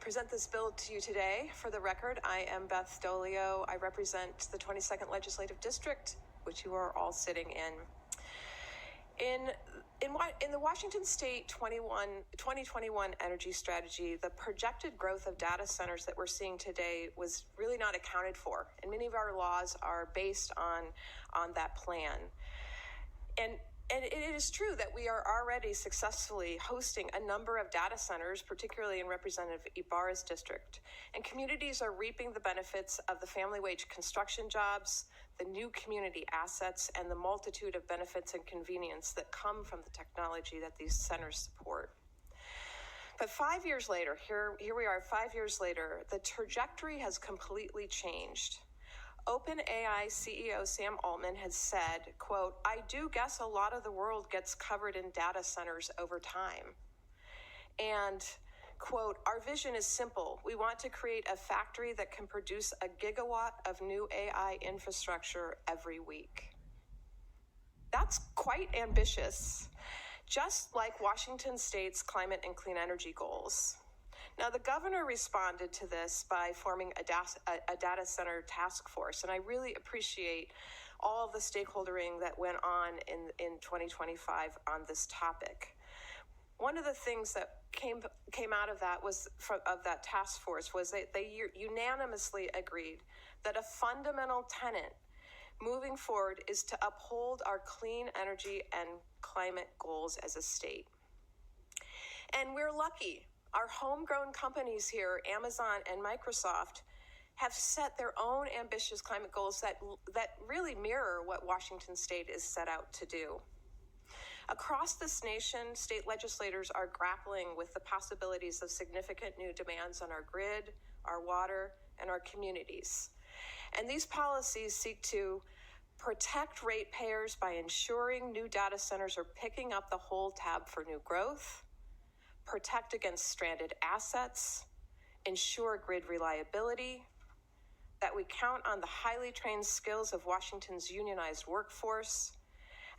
present this bill to you today. For the record, I am Beth Dolio. I represent the 22nd Legislative District, which you are all sitting in. In the Washington State 2021 energy strategy, the projected growth of data centers that we're seeing today was really not accounted for, and many of our laws are based on that plan. And it is true that we are already successfully hosting a number of data centers, particularly in Representative Ibarra's district. And communities are reaping the benefits of the family wage construction jobs, the new community assets, and the multitude of benefits and convenience that come from the technology that these centers support. But 5 years later, here we are 5 years later, the trajectory has completely changed. OpenAI CEO Sam Altman has said, quote, "I do guess a lot of the world gets covered in data centers over time." And, quote, "Our vision is simple. We want to create a factory that can produce a gigawatt of new AI infrastructure every week." That's quite ambitious, just like Washington State's climate and clean energy goals. Now, the governor responded to this by forming a data center task force, and I really appreciate all of the stakeholdering that went on in 2025 on this topic. One of the things that came out of that of that task force was that they unanimously agreed that a fundamental tenet moving forward is to uphold our clean energy and climate goals as a state. And we're lucky. Our homegrown companies here, Amazon and Microsoft, have set their own ambitious climate goals that really mirror what Washington State is set out to do. Across this nation, state legislators are grappling with the possibilities of significant new demands on our grid, our water, and our communities. And these policies seek to protect ratepayers by ensuring new data centers are picking up the whole tab for new growth, protect against stranded assets, ensure grid reliability, that we count on the highly trained skills of Washington's unionized workforce,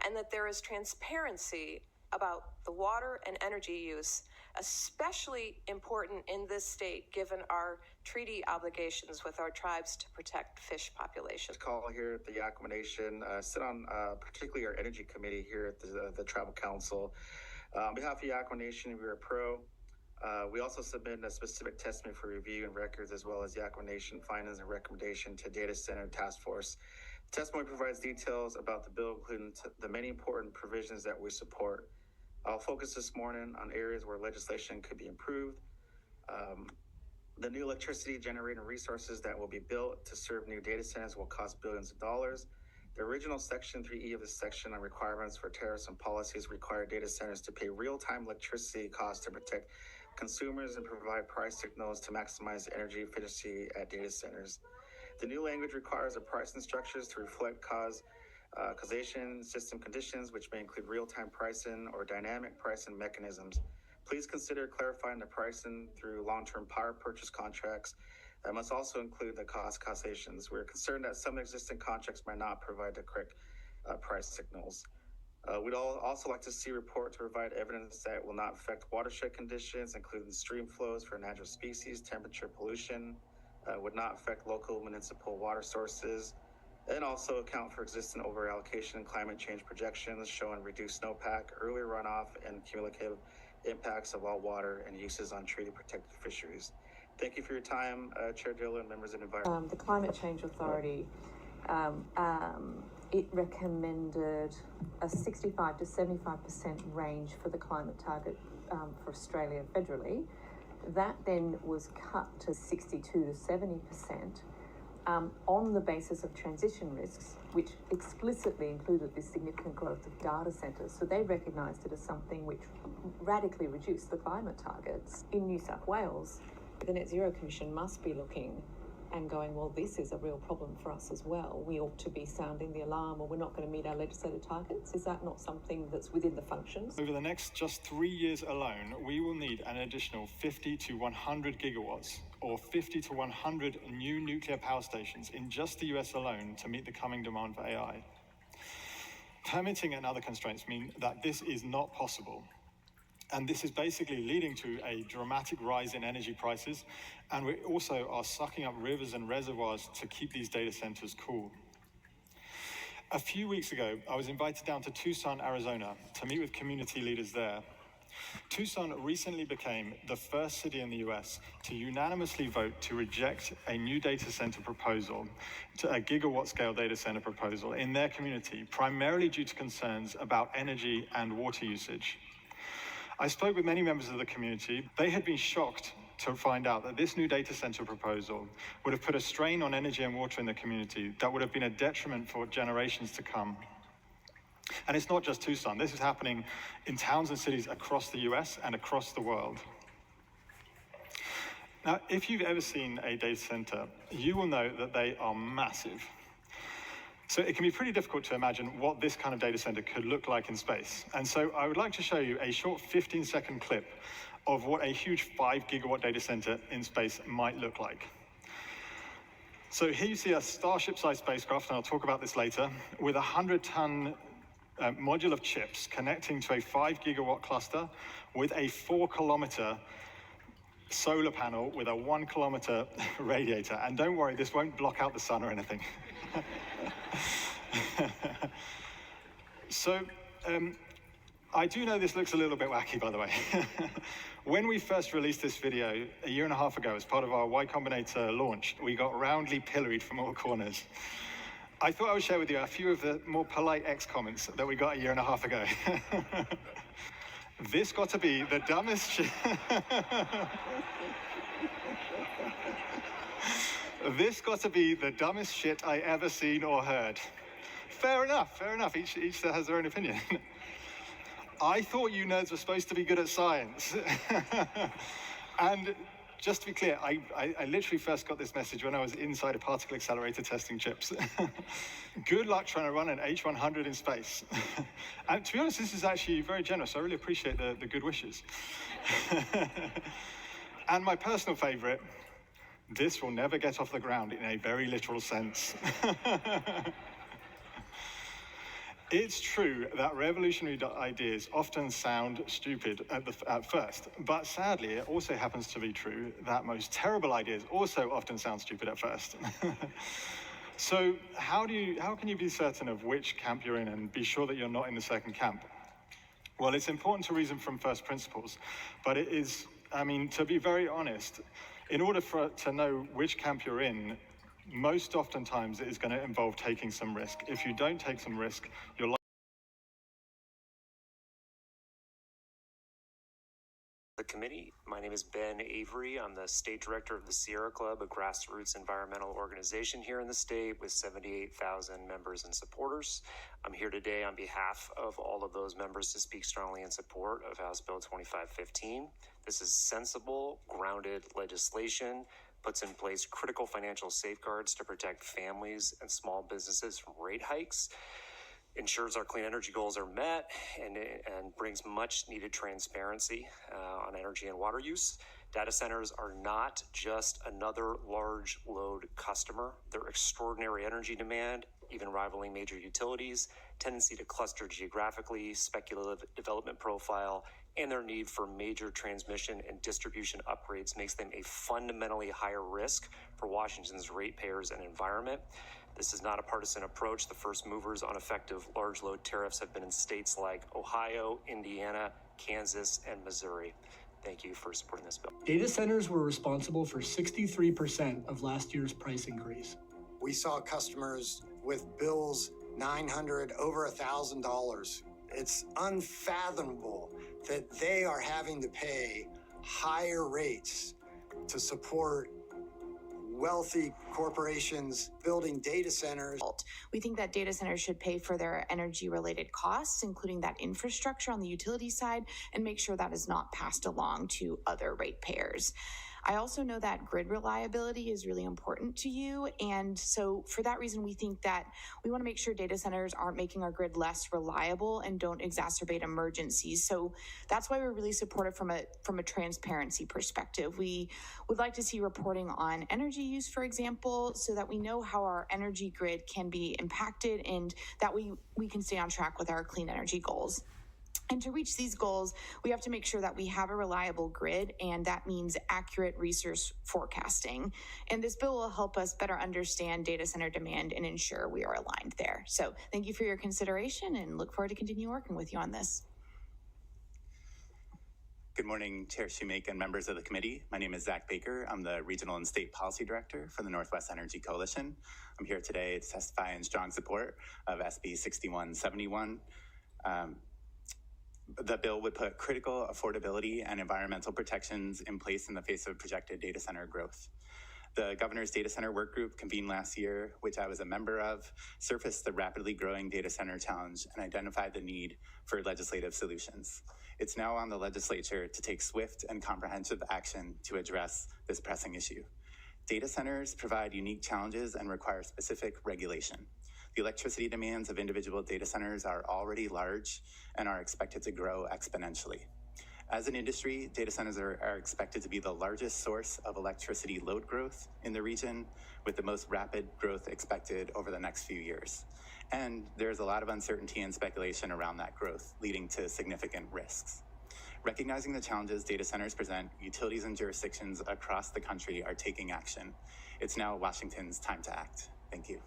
and that there is transparency about the water and energy use, especially important in this state given our treaty obligations with our tribes to protect fish populations. Call here at the Yakama Nation, sit on particularly our energy committee here at the Tribal Council. On behalf of Yakama Nation, we are pro. We also submit a specific testimony for review and records, as well as Yakama Nation findings and recommendation to Data Center Task Force. The testimony provides details about the bill, including the many important provisions that we support. I'll focus this morning on areas where legislation could be improved. The new electricity generating resources that will be built to serve new data centers will cost billions of dollars. The original Section 3E of this section on requirements for tariffs and policies require data centers to pay real-time electricity costs to protect consumers and provide price signals to maximize energy efficiency at data centers. The new language requires the pricing structures to reflect causation system conditions, which may include real-time pricing or dynamic pricing mechanisms. Please consider clarifying the pricing through long-term power purchase contracts that must also include the cost causations. We're concerned that some existing contracts might not provide the correct price signals. We'd also like to see a report to provide evidence that will not affect watershed conditions, including stream flows for natural species, temperature, pollution, would not affect local municipal water sources, and also account for existing overallocation and climate change projections showing reduced snowpack, early runoff, and cumulative impacts of all water and uses on treaty protected fisheries. Thank you for your time, Chair Dillon and members of the Environment. The Climate Change Authority, it recommended a 65 to 75% range for the climate target for Australia federally. That then was cut to 62 to 70% on the basis of transition risks, which explicitly included this significant growth of data centres. So they recognised it as something which radically reduced the climate targets. In New South Wales, the Net Zero Commission must be looking and going, well, this is a real problem for us as well. We ought to be sounding the alarm, or we're not going to meet our legislative targets. Is that not something that's within the functions? Over the next just 3 years alone, we will need an additional 50 to 100 gigawatts, or 50 to 100 new nuclear power stations in just the US alone to meet the coming demand for AI. Permitting and other constraints mean that this is not possible. And this is basically leading to a dramatic rise in energy prices. And we also are sucking up rivers and reservoirs to keep these data centers cool. A few weeks ago, I was invited down to Tucson, Arizona, to meet with community leaders there. Tucson recently became the first city in the US to unanimously vote to reject a new data center proposal, a gigawatt scale data center proposal in their community, primarily due to concerns about energy and water usage. I spoke with many members of the community. They had been shocked to find out that this new data center proposal would have put a strain on energy and water in the community that would have been a detriment for generations to come. And it's not just Tucson. This is happening in towns and cities across the US and across the world. Now, if you've ever seen a data center, you will know that they are massive. So it can be pretty difficult to imagine what this kind of data center could look like in space. And so I would like to show you a short 15-second clip of what a huge 5 gigawatt data center in space might look like. So here you see a Starship-sized spacecraft, and I'll talk about this later, with a 100-ton module of chips connecting to a 5 gigawatt cluster with a 4-kilometer solar panel with a 1 kilometer radiator. And don't worry, this won't block out the sun or anything. So, I do know this looks a little bit wacky, by the way. When we first released this video a year and a half ago as part of our Y Combinator launch, we got roundly pilloried from all corners. I thought I would share with you a few of the more polite X comments that we got a year and a half ago. This got to be the dumbest shit. This got to be the dumbest shit I ever seen or heard. Fair enough, fair enough. Each has their own opinion. I thought you nerds were supposed to be good at science. And just to be clear, I literally first got this message when I was inside a particle accelerator testing chips. Good luck trying to run an H100 in space. And to be honest, this is actually very generous. I really appreciate the good wishes. And my personal favorite, this will never get off the ground in a very literal sense. It's true that revolutionary ideas often sound stupid at first, but sadly, it also happens to be true that most terrible ideas also often sound stupid at first. So how can you be certain of which camp you're in and be sure that you're not in the second camp? Well, it's important to reason from first principles, but it is, to be very honest, in order to know which camp you're in, most oftentimes it is going to involve taking some risk. If you don't take some risk, you're likely. The committee. My name is Ben Avery. I'm the state director of the Sierra Club, a grassroots environmental organization here in the state with 78,000 members and supporters. I'm here today on behalf of all of those members to speak strongly in support of House Bill 2515. This is sensible, grounded legislation, puts in place critical financial safeguards to protect families and small businesses from rate hikes, ensures our clean energy goals are met, and brings much needed transparency on energy and water use. Data centers are not just another large load customer. They're extraordinary energy demand, even rivaling major utilities, tendency to cluster geographically, speculative development profile, and their need for major transmission and distribution upgrades makes them a fundamentally higher risk for Washington's ratepayers and environment. This is not a partisan approach. The first movers on effective large load tariffs have been in states like Ohio, Indiana, Kansas, and Missouri. Thank you for supporting this bill. Data centers were responsible for 63% of last year's price increase. We saw customers with bills $900, over $1,000. It's unfathomable that they are having to pay higher rates to support wealthy corporations building data centers. We think that data centers should pay for their energy-related costs, including that infrastructure on the utility side, and make sure that is not passed along to other ratepayers. I also know that grid reliability is really important to you, and so for that reason, we think that we want to make sure data centers aren't making our grid less reliable and don't exacerbate emergencies. So that's why we're really supportive from a transparency perspective. We would like to see reporting on energy use, for example, so that we know how our energy grid can be impacted and that we can stay on track with our clean energy goals. And to reach these goals, we have to make sure that we have a reliable grid, and that means accurate resource forecasting. And this bill will help us better understand data center demand and ensure we are aligned there. So thank you for your consideration and look forward to continue working with you on this. Good morning, Chair Shoemake and members of the committee. My name is Zach Baker. I'm the Regional and State Policy Director for the Northwest Energy Coalition. I'm here today to testify in strong support of SB 6171. The bill would put critical affordability and environmental protections in place in the face of projected data center growth. The Governor's Data Center Work Group convened last year, which I was a member of, surfaced the rapidly growing data center challenge and identified the need for legislative solutions. It's now on the legislature to take swift and comprehensive action to address this pressing issue. Data centers provide unique challenges and require specific regulation. The electricity demands of individual data centers are already large and are expected to grow exponentially. As an industry, data centers are expected to be the largest source of electricity load growth in the region, with the most rapid growth expected over the next few years. And there's a lot of uncertainty and speculation around that growth, leading to significant risks. Recognizing the challenges data centers present, utilities and jurisdictions across the country are taking action. It's now Washington's time to act. Thank you.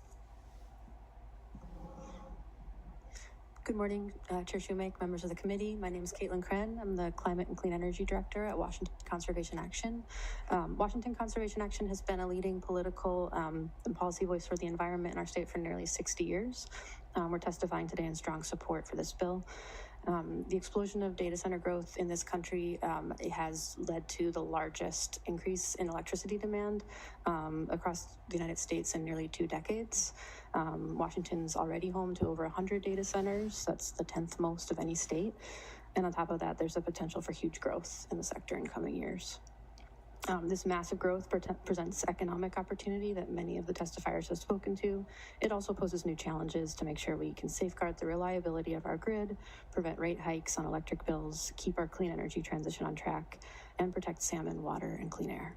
Good morning, Chair Shoemake, members of the committee. My name is Caitlin Kren. I'm the Climate and Clean Energy Director at Washington Conservation Action. Washington Conservation Action has been a leading political and policy voice for the environment in our state for nearly 60 years. We're testifying today in strong support for this bill. The explosion of data center growth in this country has led to the largest increase in electricity demand across the United States in nearly 2 decades. Washington's already home to over 100 data centers. That's the 10th most of any state. And on top of that, there's a potential for huge growth in the sector in coming years. This massive growth presents economic opportunity that many of the testifiers have spoken to. It also poses new challenges to make sure we can safeguard the reliability of our grid, prevent rate hikes on electric bills, keep our clean energy transition on track, and protect salmon, water, and clean air.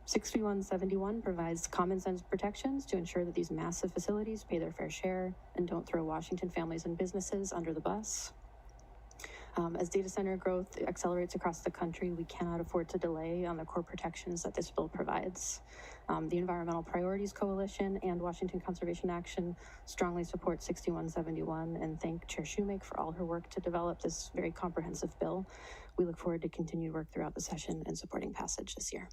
6171 provides common sense protections to ensure that these massive facilities pay their fair share and don't throw Washington families and businesses under the bus. As data center growth accelerates across the country, we cannot afford to delay on the core protections that this bill provides. The Environmental Priorities Coalition and Washington Conservation Action strongly support 6171 and thank Chair Shoemake for all her work to develop this very comprehensive bill. We look forward to continued work throughout the session and supporting passage this year.